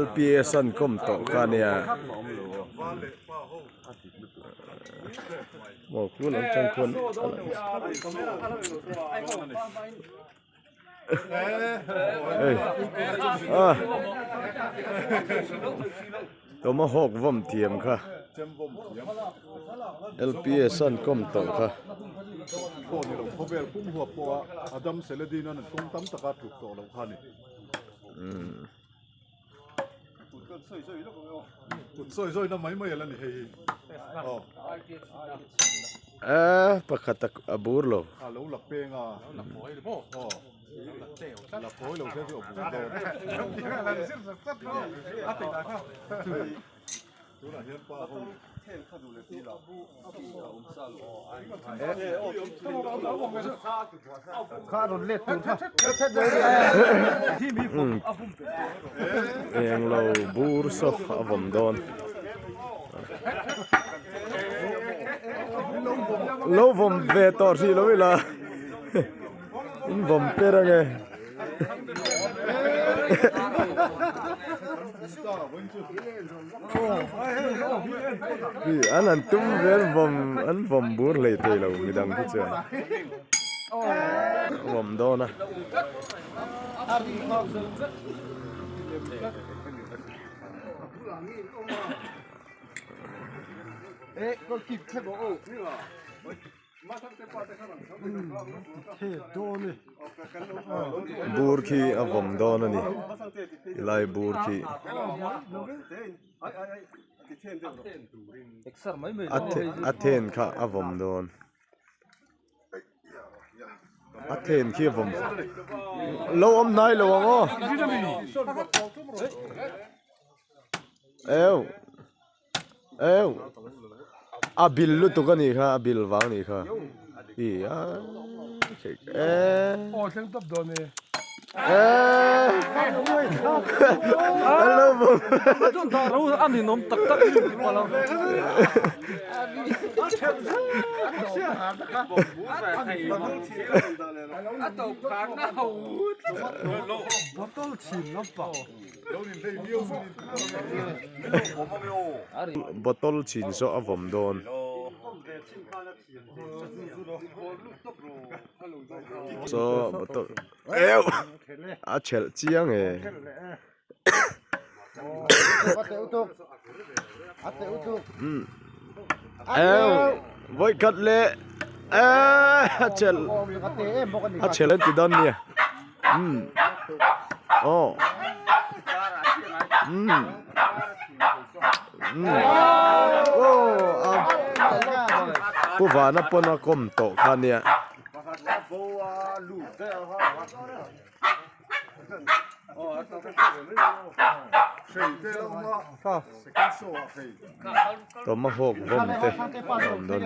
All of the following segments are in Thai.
LPS สันคมโตคาเนี่ยบอกคุณหลังจังคนเอ้ยตัวมาหกว่มเทียมค่ะ LPS สันคมโตค่ะโอ้นี่เราเขาเป็นกุ้งหัวปัวอดัมเซเลดีนั่นกุ้งตั้มตะการถูกตัวเราค่ะนี่สวยๆนะไม่อะไรนี่เฮ้ยประคัตอบูร์โลเราหลับเปงหลับโอยหรือเปล่าหลับโอยเราใช้ที่อบอุ่นโดนดูหน่อยเห็นป่ะข้าโดนเล็ดตัวที่มีผมเองเราบูร์สกอวมโดนโลผมเวทอร์ซีโลวิลาผมเปร่งไงพี่อันนั้นตุ้มเวรผมบูร์เลยเตยเราไม่ดังที่เจอผมโดนนะก็กิบแค่บอกโอ้บูร์คีผมโดนนี่ไล่บูร์คีอัเทนค่ะผมโดนอัเทนขี้ผมโลอมนายโลงอ๋อเอวอาบิลลุตุกันนี่ค่ะอาบิลวางนี่ค่ะอีโอ้ฉันตับโดนเนี่ยฮัลโหลผมจนตารู้อันนี้นมตักมาแล้วบอตลชินโซอผมโดนโซบอตลอาเชลเจียงไว้กัดเล่อาเชลติดอนเนี่ยโอ้ผู้ว่านับปนกรมโตคันเนี่ยตัวมาหกผมเตะผมโดน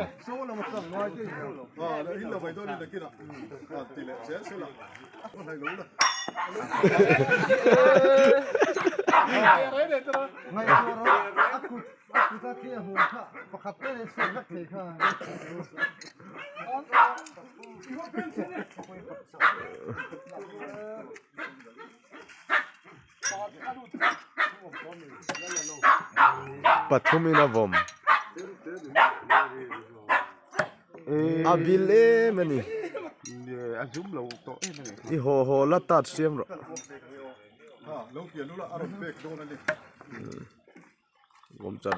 ปฐุมินาวมอาบิเลมันนี่อีโหลัดตัดเสียมหรอผมจัด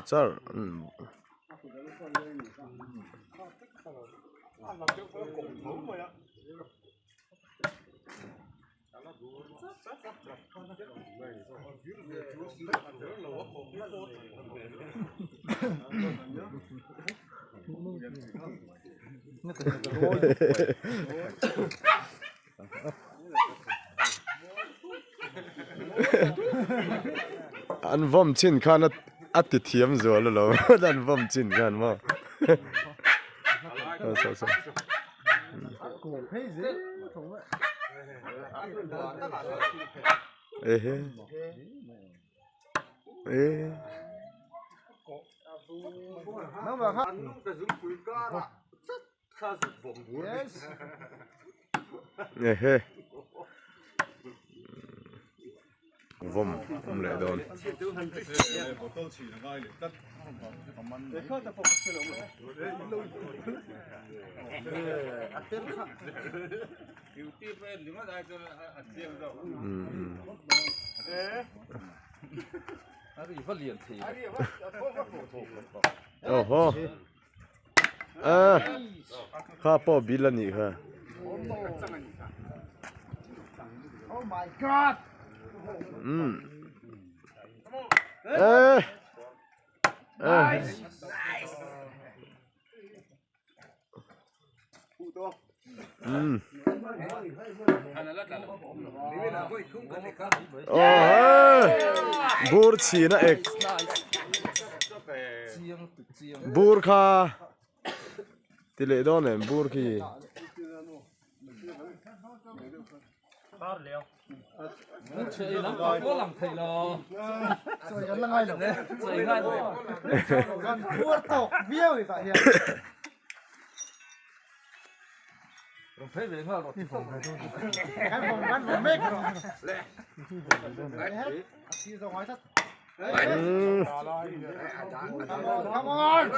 anh vomit chín khăn at ti thiam rồi lo anh vomit chín khăn mà sao ê nó mà khác ê vom lại đòn ohข้าพ่อบิลนี่ค่ะ oh my god โอ้บูร์ชีนะเอกบูร์ค่ะที่เลดอนเนี่ยบูร์คีchơi lắm có làm thầy lo rồi nó ngay được đấy chơi ngay rồi còn thua tộc viêu thì tại hiện thấy về hoa rồi thì phòng này thôi cái phòng bắn phòng mét rồi đấy hết khi ra ngoài thắt come on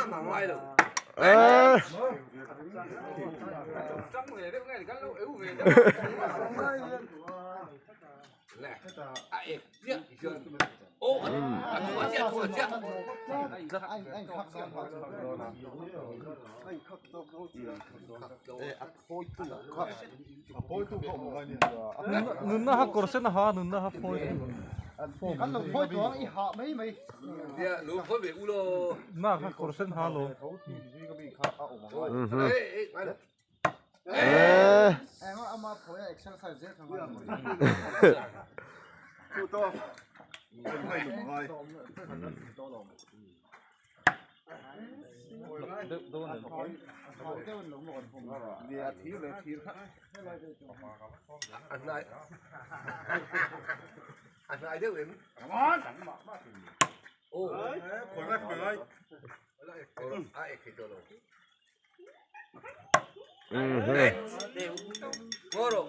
눈나 하 거르세나 하 눈나 하 포이 cắn lồng phôi xuống ý họ mấy mày na ha 거르센 하로 em mà phôi exercise dễ thằng Thu to. Hai lủng hai. Anh ai đứa em? Ô, khỏi mắt khỏi ai? Ai khi cho rồi? Ngô rồi.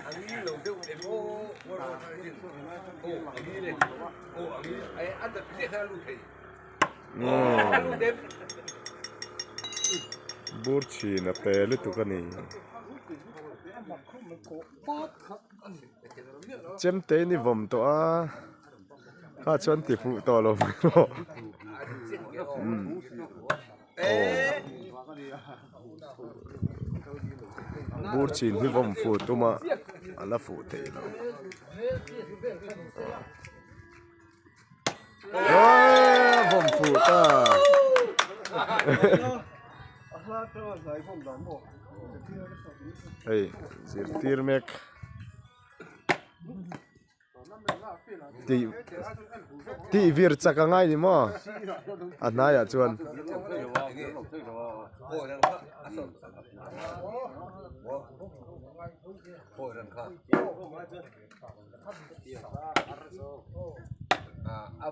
Anh đi lâu tiêu em ô, ô anh đi đây, ô anh đi, anh tập sẽ khai luôn thầy. Khai luôn đêm.บูร์ชีนะเปลุตุกันนี่เจมเตนี่วอมตัวข้าชวนติฟูต่อลมบูร์ชีนี่วอมฟูตัวมาอันละฟูเตยแล้ววอมฟูตาเฮ้ยซิร์ตีร์เมกที่วิร์จักง่ายนี่มั้งอันนั้นอย่าชวน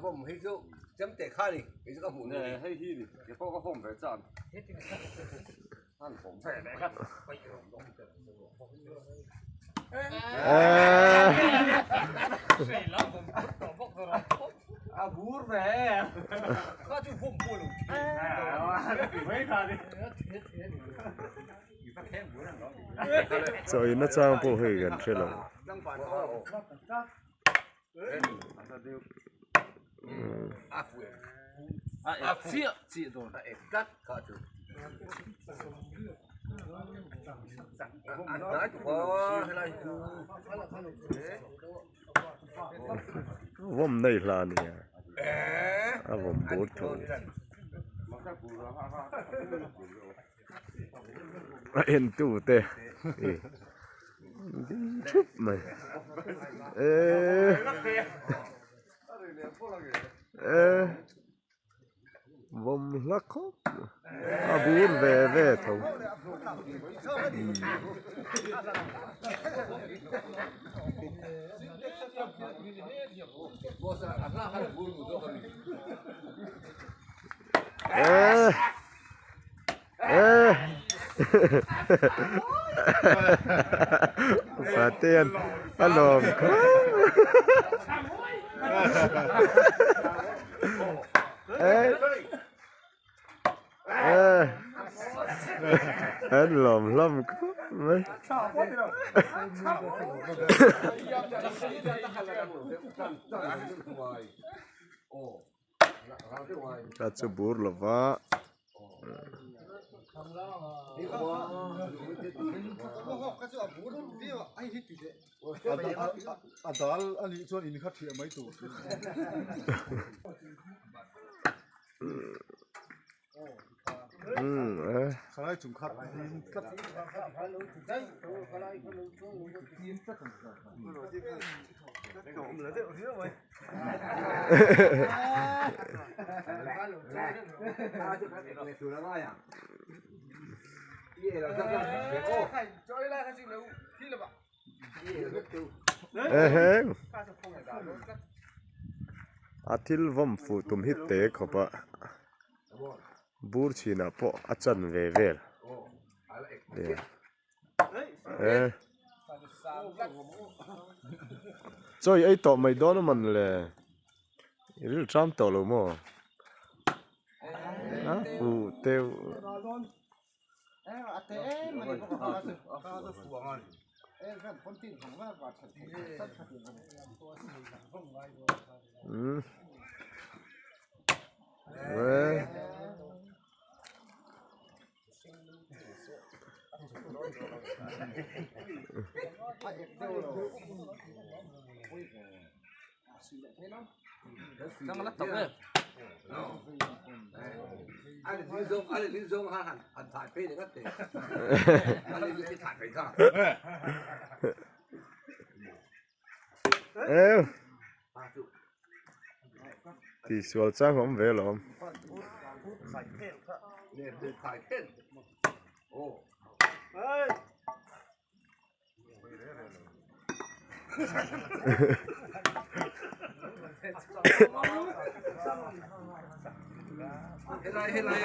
ผมให้ดูจำแต่ข้าดิไอ้เจ้าหมูเนี่ยให้ที่ดิเดี๋ยวพ่อก็ผมไปจานท่านผมแฝงนะครับบูร์แฝงก็จะผมพูดไม่ขาดดิ所以那这样不会人去了。接多cắt cả chữ nói có hay làผมในลานเนี่ยผมบูดถู เอ็นตู้เตะชุบไหมวมลักคบอาบูนเวเวทงฟาเตียนอารมณ์ลมก็ไม่ That's a burlova. Adal ani chuan in kha thia mai tu khalai chung khat Atil vom futum hitte khopa burchina po achan vevel choi ai to mai don man le ril tram to lo mo a fu teu Jangan letak deh. Ada di zong han thải phê để ngắt tiền. Ada di thải phê sao? Thì sual sang không về lắm. Để thải phê. Ồ. Hết lại.